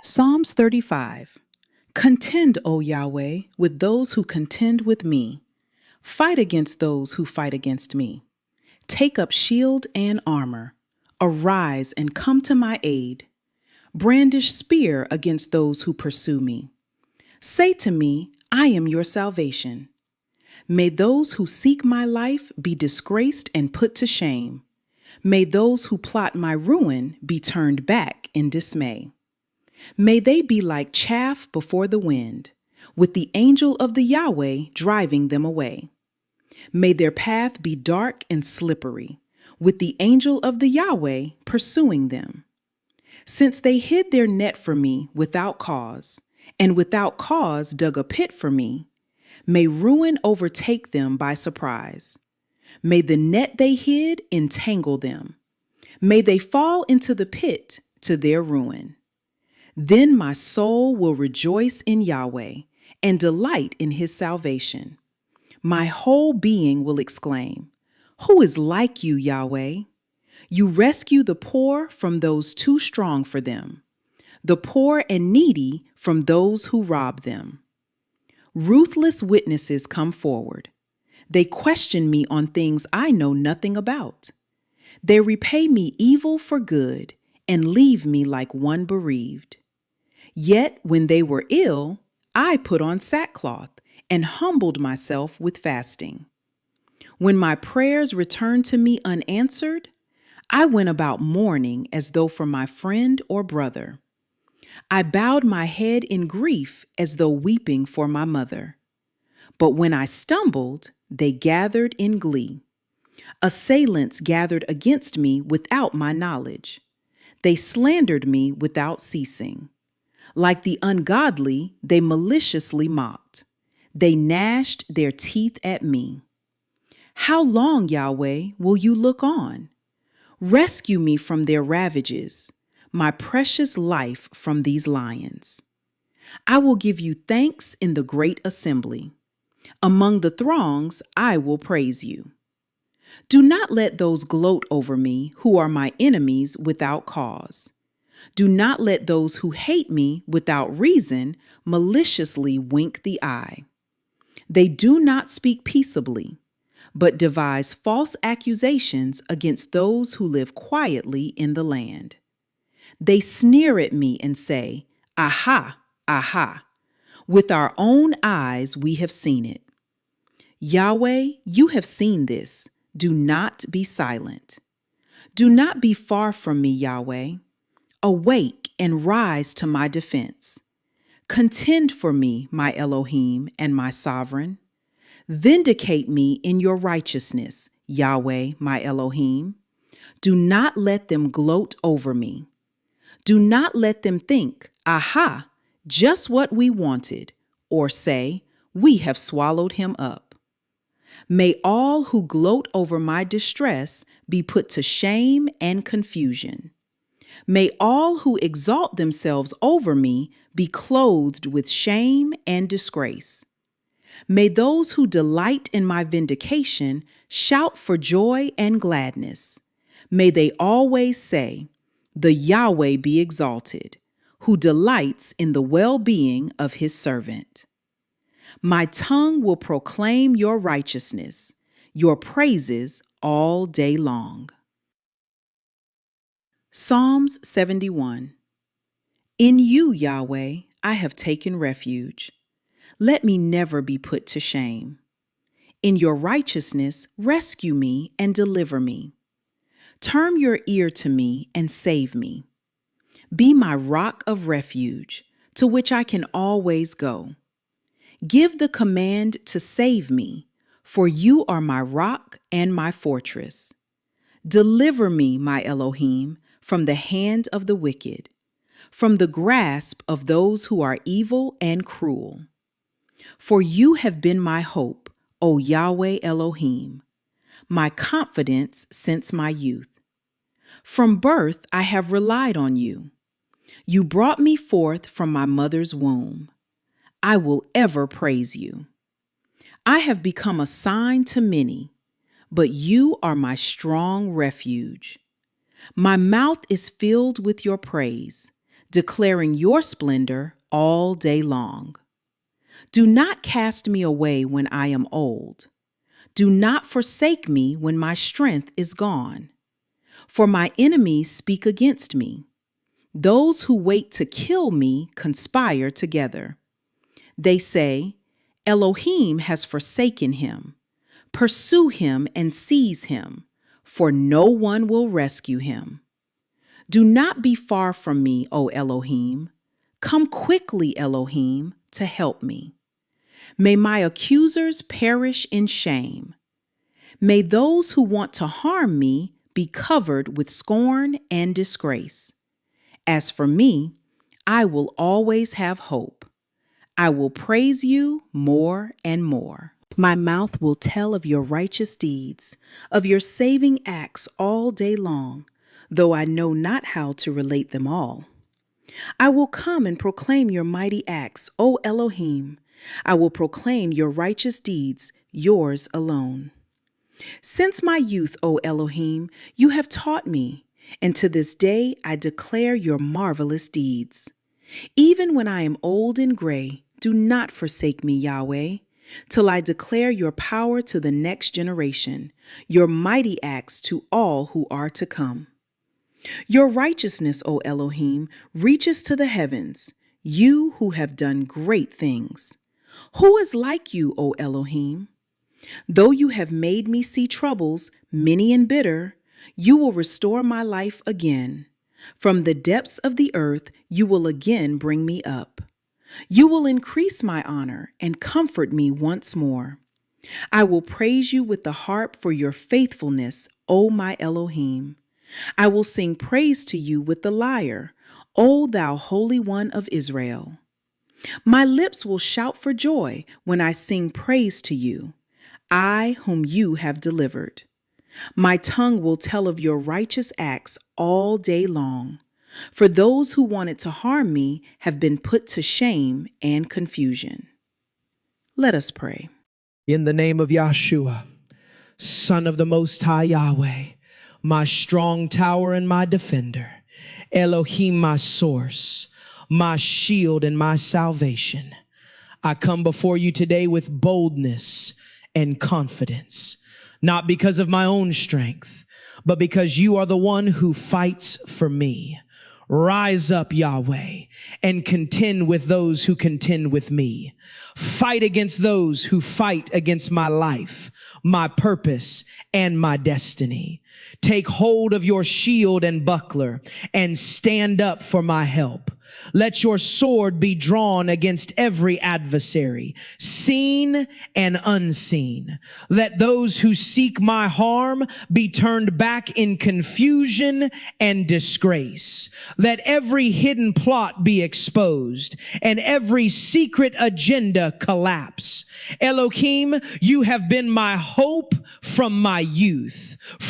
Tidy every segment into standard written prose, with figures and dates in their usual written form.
Psalms 35. Contend, O Yahweh, with those who contend with me. Fight against those who fight against me. Take up shield and armor. Arise and come to my aid. Brandish spear against those who pursue me. Say to me, I am your salvation. May those who seek my life be disgraced and put to shame. May those who plot my ruin be turned back in dismay. May they be like chaff before the wind, with the angel of the Yahweh driving them away. May their path be dark and slippery, with the angel of the Yahweh pursuing them. Since they hid their net for me without cause, and without cause dug a pit for me, may ruin overtake them by surprise. May the net they hid entangle them. May they fall into the pit to their ruin. Then my soul will rejoice in Yahweh and delight in his salvation. My whole being will exclaim, Who is like you, Yahweh? You rescue the poor from those too strong for them, the poor and needy from those who rob them. Ruthless witnesses come forward. They question me on things I know nothing about. They repay me evil for good and leave me like one bereaved. Yet when they were ill, I put on sackcloth and humbled myself with fasting. When my prayers returned to me unanswered, I went about mourning as though for my friend or brother. I bowed my head in grief as though weeping for my mother. But when I stumbled, they gathered in glee. Assailants gathered against me without my knowledge. They slandered me without ceasing. Like the ungodly, they maliciously mocked. They gnashed their teeth at me. How long, Yahweh, will you look on? Rescue me from their ravages, my precious life from these lions. I will give you thanks in the great assembly. Among the throngs, I will praise you. Do not let those gloat over me who are my enemies without cause. Do not let those who hate me without reason maliciously wink the eye. They do not speak peaceably, but devise false accusations against those who live quietly in the land. They sneer at me and say, Aha, aha. With our own eyes we have seen it. Yahweh, you have seen this. Do not be silent. Do not be far from me, Yahweh. Awake and rise to my defense. Contend for me, my Elohim and my sovereign. Vindicate me in your righteousness, Yahweh, my Elohim. Do not let them gloat over me. Do not let them think, Aha, just what we wanted, or say, We have swallowed him up. May all who gloat over my distress be put to shame and confusion. May all who exalt themselves over me be clothed with shame and disgrace. May those who delight in my vindication shout for joy and gladness. May they always say, The Yahweh be exalted, who delights in the well-being of his servant. My tongue will proclaim your righteousness, your praises all day long. Psalms 71. In you, Yahweh, I have taken refuge. Let me never be put to shame. In your righteousness, rescue me and deliver me. Turn your ear to me and save me. Be my rock of refuge, to which I can always go. Give the command to save me, for you are my rock and my fortress. Deliver me, my Elohim, from the hand of the wicked, from the grasp of those who are evil and cruel. For you have been my hope, O Yahweh Elohim, my confidence since my youth. From birth I have relied on you. You brought me forth from my mother's womb. I will ever praise you. I have become a sign to many, but you are my strong refuge. My mouth is filled with your praise, declaring your splendor all day long. Do not cast me away when I am old. Do not forsake me when my strength is gone. For my enemies speak against me. Those who wait to kill me conspire together. They say, Elohim has forsaken him. Pursue him and seize him, for no one will rescue him. Do not be far from me, O Elohim. Come quickly, Elohim, to help me. May my accusers perish in shame. May those who want to harm me be covered with scorn and disgrace. As for me, I will always have hope. I will praise you more and more. My mouth will tell of your righteous deeds, of your saving acts all day long, though I know not how to relate them all. I will come and proclaim your mighty acts, O Elohim. I will proclaim your righteous deeds, yours alone. Since my youth, O Elohim, you have taught me, and to this day I declare your marvelous deeds. Even when I am old and gray, do not forsake me, Yahweh, till I declare your power to the next generation, your mighty acts to all who are to come. Your righteousness, O Elohim, reaches to the heavens, you who have done great things. Who is like you, O Elohim? Though you have made me see troubles, many and bitter, you will restore my life again. From the depths of the earth, you will again bring me up. You will increase my honor and comfort me once more. I will praise you with the harp for your faithfulness, O my Elohim. I will sing praise to you with the lyre, O thou Holy One of Israel. My lips will shout for joy when I sing praise to you, I whom you have delivered. My tongue will tell of your righteous acts all day long, for those who wanted to harm me have been put to shame and confusion. Let us pray. In the name of Yahshua, Son of the Most High Yahweh, my strong tower and my defender, Elohim, my source, my shield and my salvation, I come before you today with boldness and confidence, not because of my own strength, but because you are the one who fights for me. Rise up, Yahweh, and contend with those who contend with me. Fight against those who fight against my life, my purpose, and my destiny. Take hold of your shield and buckler and stand up for my help. Let your sword be drawn against every adversary, seen and unseen. Let those who seek my harm be turned back in confusion and disgrace. Let every hidden plot be exposed and every secret agenda collapse. Elohim, you have been my hope from my youth.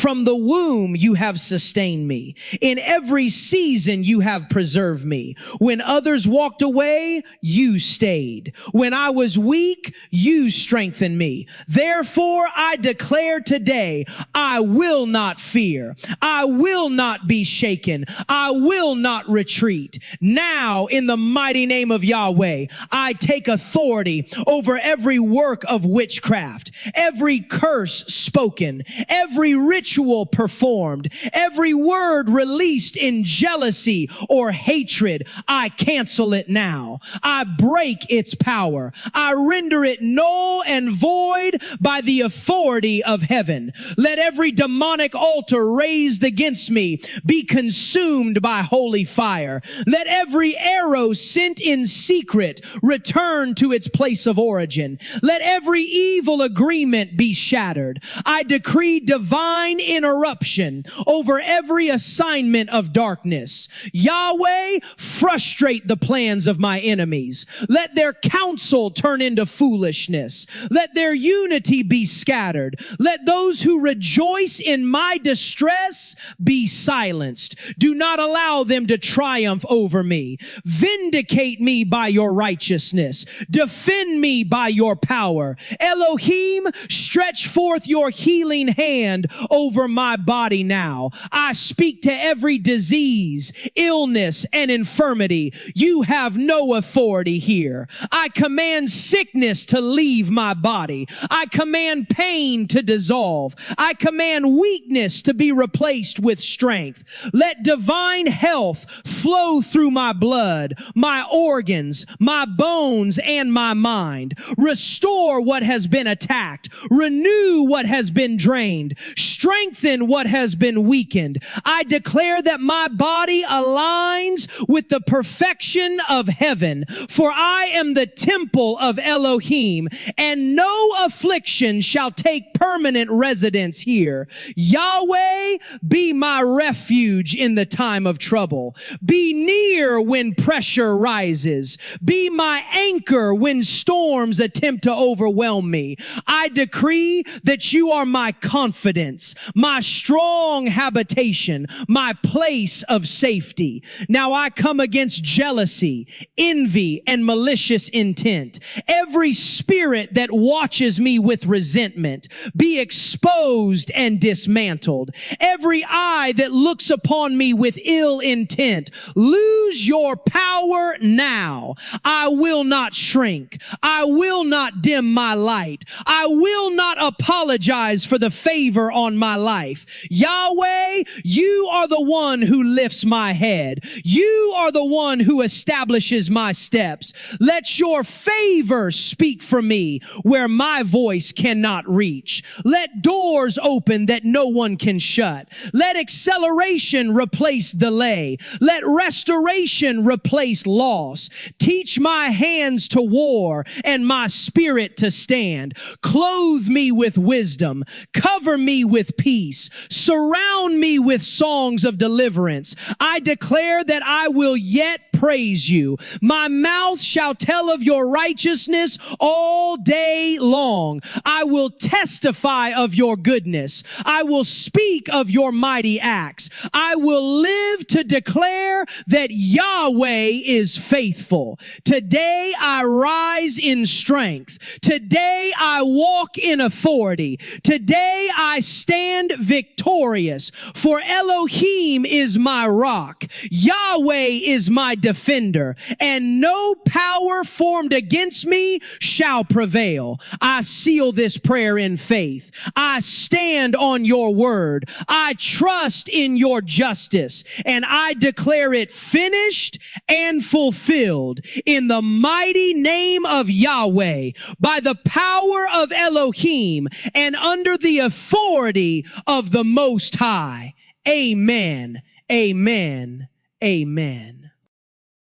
From the womb you have sustained me. In every season you have preserved me. When others walked away, you stayed. When I was weak, you strengthened me. Therefore I declare today, I will not fear. I will not be shaken. I will not retreat. Now, in the mighty name of Yahweh, I take authority over every work of witchcraft, every curse spoken, every ritual performed, every word released in jealousy or hatred. I cancel it now. I break its power. I render it null and void by the authority of heaven. Let every demonic altar raised against me be consumed by holy fire. Let every arrow sent in secret return to its place of origin. Let every evil agreement be shattered. I decree divine interruption over every assignment of darkness. Yahweh, frustrate the plans of my enemies. Let their counsel turn into foolishness. Let their unity be scattered. Let those who rejoice in my distress be silenced. Do not allow them to triumph over me. Vindicate me by your righteousness. Defend me by your power. Elohim, stretch forth your healing hand over my body now. I speak to every disease, illness, and infirmity. You have no authority here. I command sickness to leave my body. I command pain to dissolve. I command weakness to be replaced with strength. Let divine health flow through my blood, my organs, my bones, and my mind. Restore what has been attacked. Renew what has been drained. Strengthen what has been weakened. I declare that my body aligns with the perfection of heaven, for I am the temple of Elohim, and no affliction shall take permanent residence here. Yahweh, be my refuge in the time of trouble. Be near when pressure rises. Be my anchor when storms attempt to overwhelm me. I decree that you are my confidence, my strong habitation, my place of safety. Now I come against jealousy, envy, and malicious intent. Every spirit that watches me with resentment, be exposed and dismantled. Every eye that looks upon me with ill intent, lose your power now. I will not shrink. I will not dim my light. I will not apologize for the favor on my life. Yahweh, you are the one who lifts my head. You are the one who establishes my steps. Let your favor speak for me where my voice cannot reach. Let doors open that no one can shut. Let acceleration replace delay. Let restoration replace loss. Teach my hands to war and my spirit to stand. Clothe me with wisdom. Cover me with peace. Surround me with songs of deliverance. I declare that I will yet praise you. My mouth shall tell of your righteousness all day long. I will testify of your goodness. I will speak of your mighty acts. I will live to declare that Yahweh is faithful. Today I rise in strength. Today I walk in authority. Today I stand victorious. For Elohim is my rock. Yahweh is my defender, and no power formed against me shall prevail. I seal this prayer in faith. I stand on your word. I trust in your justice, and I declare it finished and fulfilled in the mighty name of Yahweh, by the power of Elohim, and under the authority of the Most High. Amen. Amen. Amen.